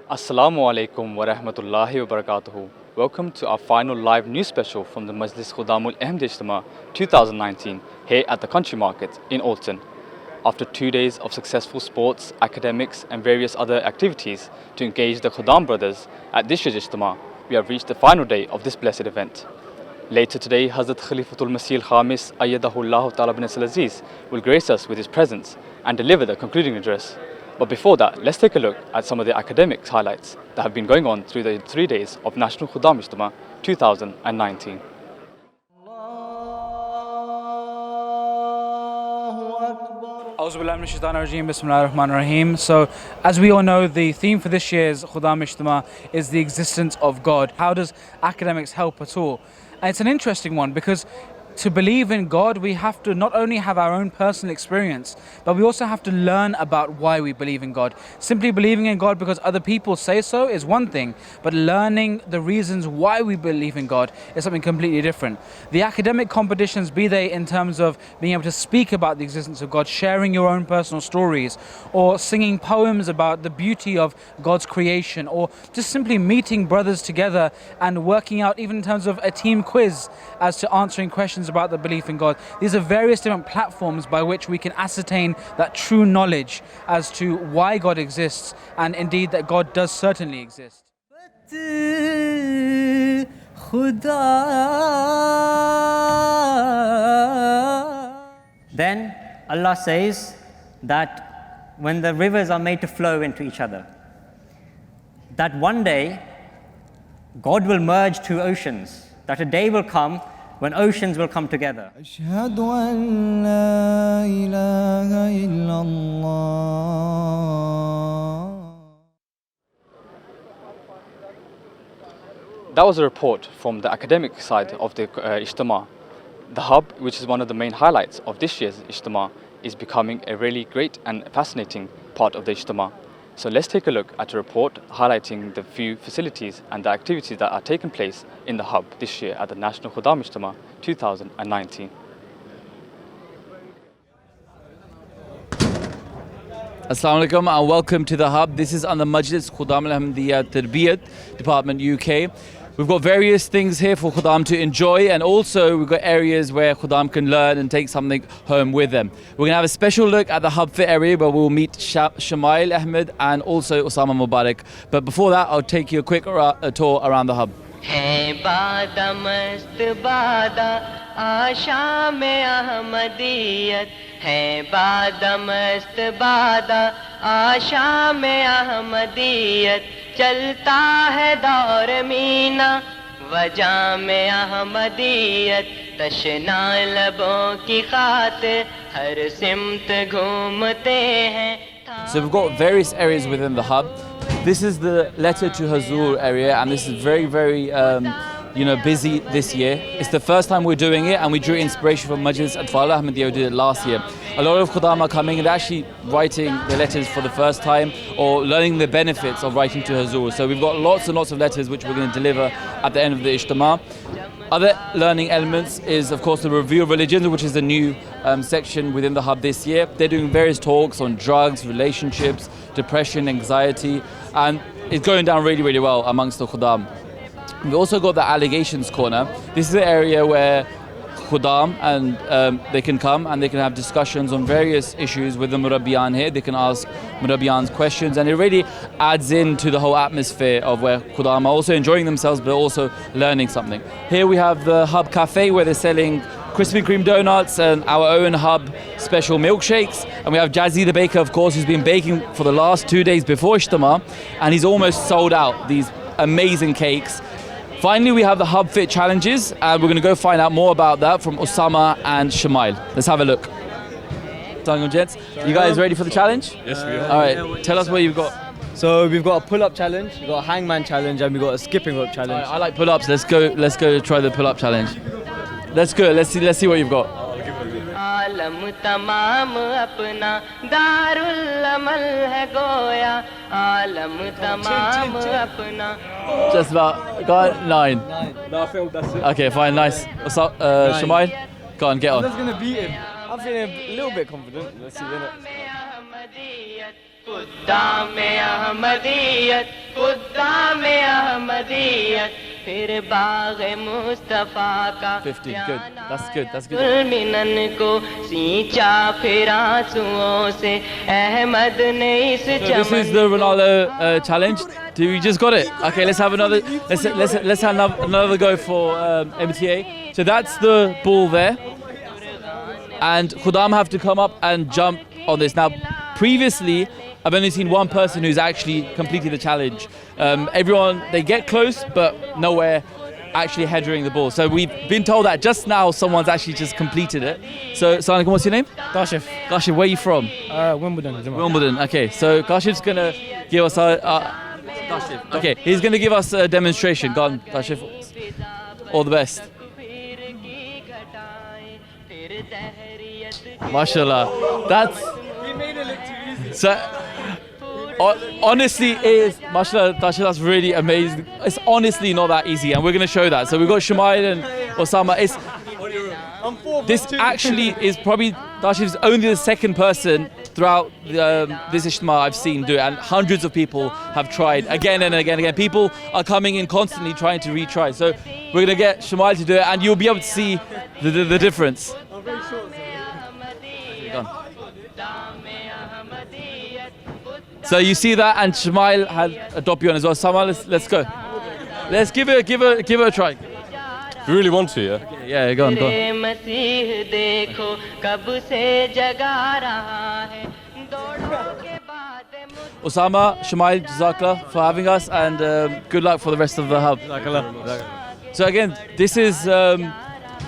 Assalamu alaikum wa rahmatullahi wa barakatuhu. Welcome to our final live news special from the Majlis Khudamul Ahmad Ijtema 2019 here at the Country Market in Alton. After 2 days of successful sports, academics and various other activities to engage the Khudam brothers at this year's Ijtema, we have reached the final day of this blessed event. Later today, Hazrat Khalifatul Masih al-Khamis Ayyadahullah Ta'ala bin Aziz will grace us with his presence and deliver the concluding address. But before that, let's take a look at some of the academic highlights that have been going on through the 3 days of National Khudam Ijtema 2019. So, as we all know, the theme for this year's Khudam Ijtema is the existence of God. How does academics help at all? And it's an interesting one because to believe in God, we have to not only have our own personal experience, but we also have to learn about why we believe in God. Simply believing in God because other people say so is one thing, but learning the reasons why we believe in God is something completely different. The academic competitions, be they in terms of being able to speak about the existence of God, sharing your own personal stories, or singing poems about the beauty of God's creation, or just simply meeting brothers together and working out, even in terms of a team quiz as to answering questions about the belief in God. These are various different platforms by which we can ascertain that true knowledge as to why God exists, and indeed that God does certainly exist. Then Allah says that when the rivers are made to flow into each other, that one day God will merge two oceans, that a day will come when oceans will come together. أشهد أن لا إله إلا الله. That was a report from the academic side of the Ijtema. The hub, which is one of the main highlights of this year's Ijtema, is becoming a really great and fascinating part of the Ijtema. So let's take a look at a report highlighting the few facilities and the activities that are taking place in the hub this year at the National Khudam Ijtema 2019. Assalamu alaikum and welcome to the hub. This is under Majlis Khudam al-Ahmadiyya Tarbiyat Department UK. We've got various things here for Khudam to enjoy, and also we've got areas where Khudam can learn and take something home with them. We're going to have a special look at the hub fit area where we'll meet Shamail Ahmed and also Osama Mubarak. But before that, I'll take you a quick tour around the hub. चलता है दौर मीना वजह में अहमदियत तशना लबों की खातिर हर सिमत घूमते हैं. So we've got various areas within the hub. This is the letter to Hazur area, and this is very busy this year. It's the first time we're doing it, and we drew inspiration from Majlis Atfal Ahmadiyya, who did it last year. A lot of Khudam are coming and actually writing the letters for the first time or learning the benefits of writing to Hazur. So we've got lots and lots of letters which we're going to deliver at the end of the Ijtema. Other learning elements is, of course, the review of religions, which is the new section within the hub this year. They're doing various talks on drugs, relationships, depression, anxiety, and it's going down really well amongst the Khudam. We've also got the allegations corner. This is the area where Khudam and they can come and they can have discussions on various issues with the Murabbiyan here. They can ask Murabbiyans questions, and it really adds into the whole atmosphere of where Khudam are also enjoying themselves but also learning something. Here we have the Hub Cafe where they're selling Krispy Kreme donuts and our own Hub special milkshakes. And we have Jazzy the baker, of course, who's been baking for the last 2 days before Ijtema, and he's almost sold out these amazing cakes. Finally, we have the Hub Fit Challenges, and we're going to go find out more about that from Osama and Shamail. Let's have a look. Gents, you guys ready for the challenge? Yes, we are. All right, tell us what you've got. So we've got a pull-up challenge, we've got a hangman challenge, and we've got a skipping rope challenge. All right, I like pull-ups. Let's go try the pull-up challenge. Let's go. Let's see what you've got. आलम तमाम अपना दारुल अमल है गोया आलम तमाम अपना. Just about, go on, 9. No, I feel that's it. Okay, fine, nice. What's up, Shamail? Go on, get on. I'm just gonna beat him. I'm feeling a little bit confident. Let's see, innit? खुदा में अहमदियत खुदा में अहमदियत फिर बाग मुस्तफा का 50, good. That's good. That's good. मिनन को सींचा फिर आंसुओं से अहमद ने इस So this is the Ronaldo challenge. Do we just got it? Okay, let's have another. Let's have another go for MTA. So that's the ball there, and Khudam have to come up and jump on this. Now, previously, I've only seen one person who's actually completed the challenge. Everyone, they get close, but nowhere actually headering the ball. So we've been told that just now someone's actually just completed it. So, Sanikum, what's your name? Kashif, Kashif, where are you from? Wimbledon. Wimbledon. Okay, so Kashif's gonna give us Kashif. Okay, he's gonna give us a demonstration. Go on, Kashif. All the best. Mashallah. That's. So, honestly, it is, mashallah, Tasha, that's really amazing. It's honestly not that easy, and we're going to show that. So we've got Shumail and Osama. This actually is probably, Tasha is only the second person throughout this Ijtema I've seen do it, and hundreds of people have tried again and again and again. People are coming in constantly trying to retry. So we're going to get Shumail to do it, and you'll be able to see the difference. So you see that, and Shumail had a doppy on as well. Sama, let's go. Let's give it a try. You really want to, yeah? Okay, yeah, go on. Osama, Shumail, Jazakallah for having us, and good luck for the rest of the hub. So again, this is the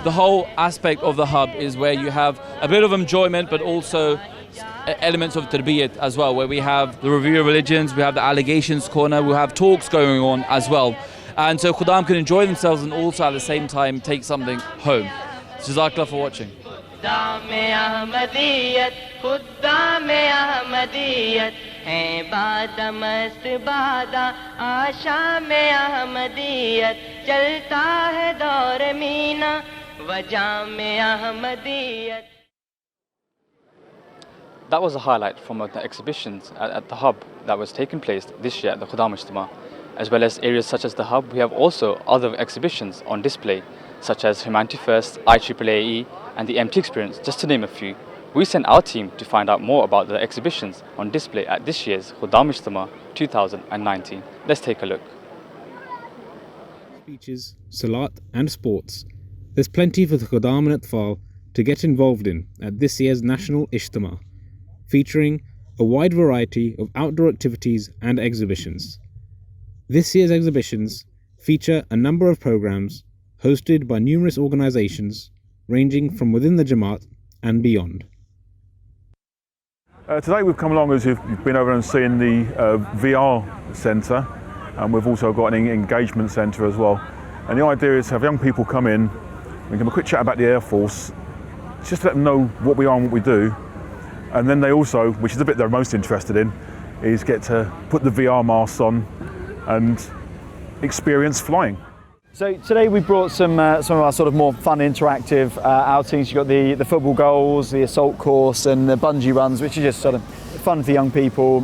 whole aspect of the hub is where you have a bit of enjoyment, but also elements of tarbiyat as well, where we have the review of religions, we have the allegations corner, we have talks going on as well. And so Khudam can enjoy themselves and also at the same time take something home. Jazakallah for watching. That was a highlight from the exhibitions at the hub that was taking place this year at the Khudam Ijtema. As well as areas such as the hub, we have also other exhibitions on display, such as Humanity First, IEEE, and the MT Experience, just to name a few. We sent our team to find out more about the exhibitions on display at this year's Khudam Ijtema 2019. Let's take a look. Speeches, salat and sports. There's plenty for the Khudam and Atfal to get involved in at this year's National Ijtema, featuring a wide variety of outdoor activities and exhibitions. This year's exhibitions feature a number of programs hosted by numerous organisations ranging from within the Jamaat and beyond. Today we've come along as you've been over and seen the VR centre, and we've also got an engagement centre as well. And the idea is to have young people come in, we can have a quick chat about the Air Force, just to let them know what we are and what we do. And then they also, which is the bit they're most interested in, is get to put the VR masks on and experience flying. So today we brought some of our sort of more fun interactive outings. You've got the football goals, the assault course and the bungee runs, which are just sort of fun for young people,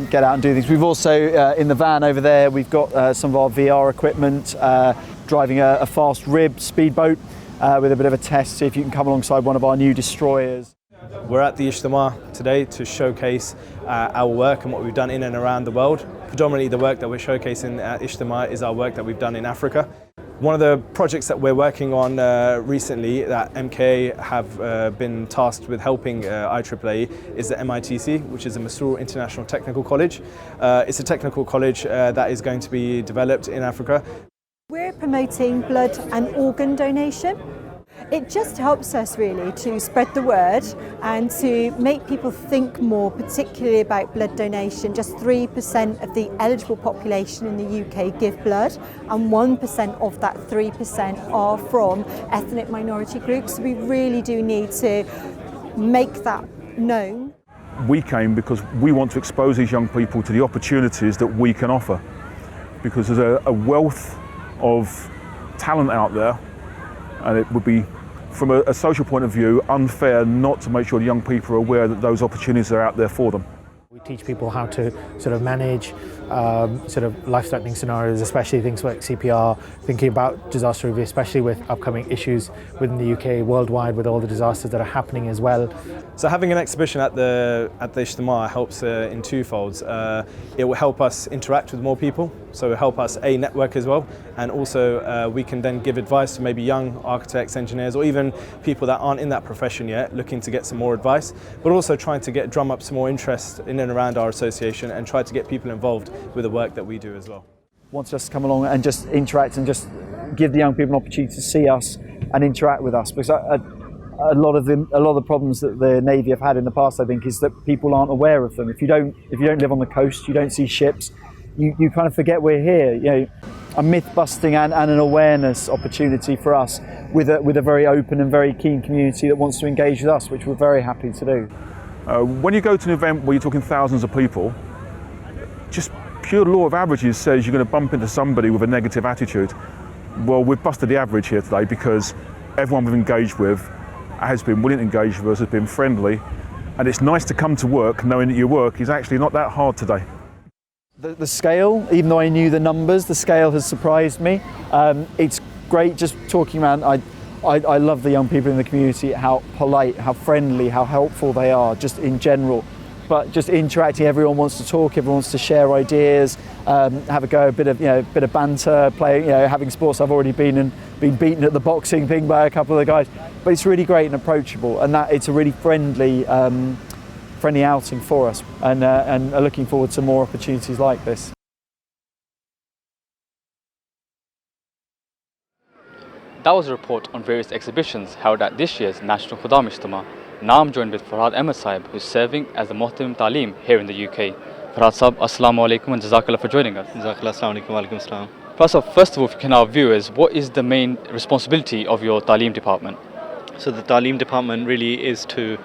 get out and do things. We've also, in the van over there, we've got some of our VR equipment, driving a fast rib speedboat with a bit of a test, see if you can come alongside one of our new destroyers. We're at the Ijtema today to showcase our work and what we've done in and around the world. Predominantly the work that we're showcasing at Ijtema is our work that we've done in Africa. One of the projects that we're working on recently that MKA have been tasked with helping IEEE is the MITC, which is the Masroor International Technical College. It's a technical college that is going to be developed in Africa. We're promoting blood and organ donation. It just helps us really to spread the word and to make people think more, particularly about blood donation. Just 3% of the eligible population in the UK give blood, and 1% of that 3% are from ethnic minority groups. So we really do need to make that known. We came because we want to expose these young people to the opportunities that we can offer, because there's a wealth of talent out there, and it would be, from a social point of view, unfair not to make sure the young people are aware that those opportunities are out there for them. We teach people how to sort of manage sort of life-threatening scenarios, especially things like CPR, thinking about disaster review, especially with upcoming issues within the UK, worldwide, with all the disasters that are happening as well. So having an exhibition at the Ijtema helps in two folds. It will help us interact with more people, so it will help us network as well, and also we can then give advice to maybe young architects, engineers, or even people that aren't in that profession yet, looking to get some more advice, but also trying to drum up some more interest in and around our association and try to get people involved with the work that we do as well. Wants us to come along and just interact and just give the young people an opportunity to see us and interact with us, because a lot of the problems that the Navy have had in the past, I think, is that people aren't aware of them. If you don't live on the coast, you don't see ships, you kind of forget we're here. You know, a myth busting and an awareness opportunity for us with a very open and very keen community that wants to engage with us, which we're very happy to do. When you go to an event where you're talking thousands of people, just pure law of averages says you're going to bump into somebody with a negative attitude. Well, we've busted the average here today because everyone we've engaged with has been willing to engage with us, has been friendly, and it's nice to come to work knowing that your work is actually not that hard today. The scale, even though I knew the numbers, the scale has surprised me. It's great just talking around. I love the young people in the community, how polite, how friendly, how helpful they are, just in general. But just interacting, everyone wants to talk, everyone wants to share ideas, have a go, a bit of banter, playing, having sports. I've already been beaten at the boxing thing by a couple of the guys, but it's really great and approachable, and that it's a really friendly outing for us, and are looking forward to more opportunities like this. That was a report on various exhibitions held at this year's National Khudam Ijtema. Now I'm joined with Farhad Ahmed Saib, who's serving as the Muhtarim Taaleem here in the UK. Farhad Saib, Assalamu alaikum and Jazakallah for joining us. Jazakallah, Assalamu alaikum, wa alaikum assalam. First of all, can our viewers, what is the main responsibility of your Taaleem department? So the Taaleem department really is to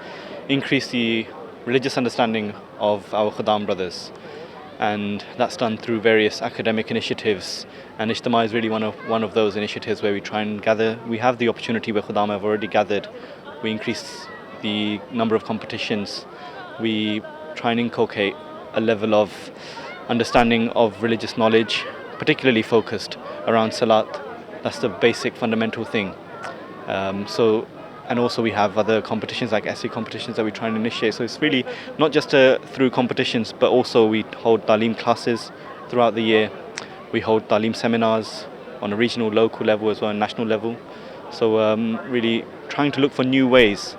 increase the religious understanding of our Khudam brothers, and that's done through various academic initiatives, and Ijtema is really one of those initiatives where we try and gather. We have the opportunity where Khudam have already gathered. We increase the number of competitions. We try and inculcate a level of understanding of religious knowledge, particularly focused around Salat. That's the basic fundamental thing. And also we have other competitions like essay competitions that we try and initiate. So it's really not just through competitions, but also we hold Taaleem classes throughout the year. We hold Taaleem seminars on a regional, local level as well, and national level. So really trying to look for new ways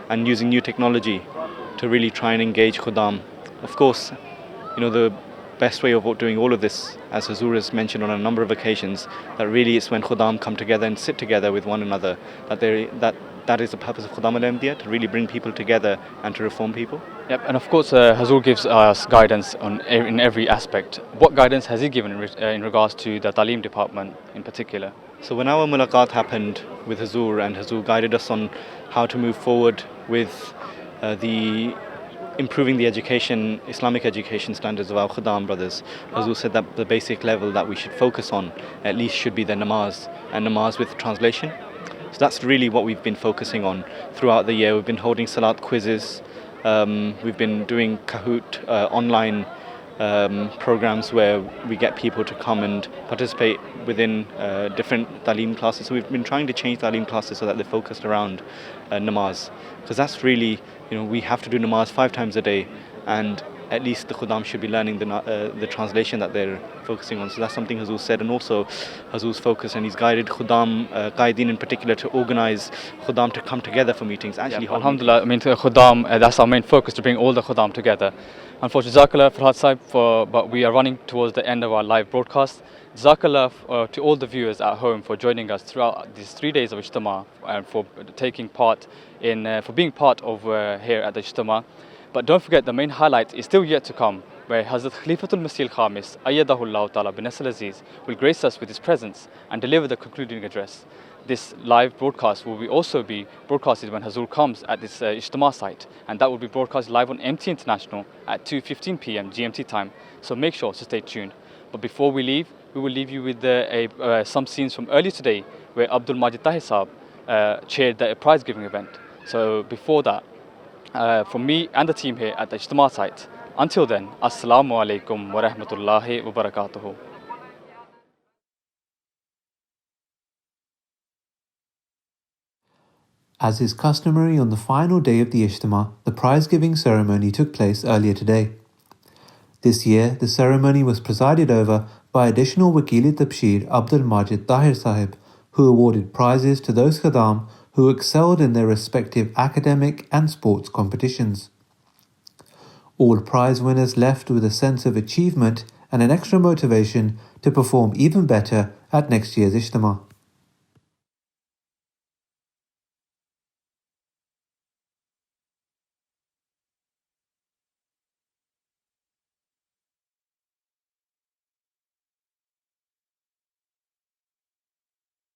and using new technology to really try and engage Khudam. Of course, the best way of doing all of this, as Hazur has mentioned on a number of occasions, that really is when Khudam come together and sit together with one another, that is the purpose of Khudam al-Ahmadiyya, to really bring people together and to reform people. Yep, and of course Hazur gives us guidance in every aspect. What guidance has he given in regards to the Taaleem department in particular? So when our mulaqat happened with Hazur, and Hazur guided us on how to move forward with improving the Islamic education standards of our Khudam brothers, Hazur said that the basic level that we should focus on at least should be the namaz, and namaz with translation. So that's really what we've been focusing on throughout the year. We've been holding Salat quizzes, we've been doing Kahoot online programs where we get people to come and participate within different Taaleem classes. So we've been trying to change Taaleem classes so that they're focused around namaz, because that's really, we have to do namaz 5 times a day, and at least the Khudam should be learning the translation that they're focusing on. So that's something Hazur said, and also Hazur's focus, and he's guided Khudam, Qaideen in particular, to organize Khudam to come together for meetings. Alhamdulillah, Khudam, that's our main focus, to bring all the Khudam together. Unfortunately, Jazakallah Farhad Saib, but we are running towards the end of our live broadcast. Jazakallah to all the viewers at home for joining us throughout these 3 days of Ijtema, and for taking part for being part of here at the Ijtema. But don't forget, the main highlight is still yet to come, where Hazrat Khalifatul Masih al-Khamis, Ayyadahullah Ta'ala bin Nasr al-Aziz, will grace us with his presence and deliver the concluding address. This live broadcast will also be broadcasted when Hazur comes at this Ijtema site, and that will be broadcast live on MT International at 2:15 p.m. GMT time, so make sure to stay tuned. But before we leave, we will leave you with some scenes from earlier today, where Abdul Majid Tahir Saab chaired the prize giving event. So before that, from me and the team here at the Ijtema site, Until then, Assalamu alaikum wa rahmatullahi wa barakatuhu. As is customary on the final day of the Ijtema, the prize-giving ceremony took place earlier today. This year, the ceremony was presided over by additional Wakil-e-Tabshir Abdul Majid Tahir Sahib, who awarded prizes to those Khadam who excelled in their respective academic and sports competitions. All prize winners left with a sense of achievement and an extra motivation to perform even better at next year's Ijtema.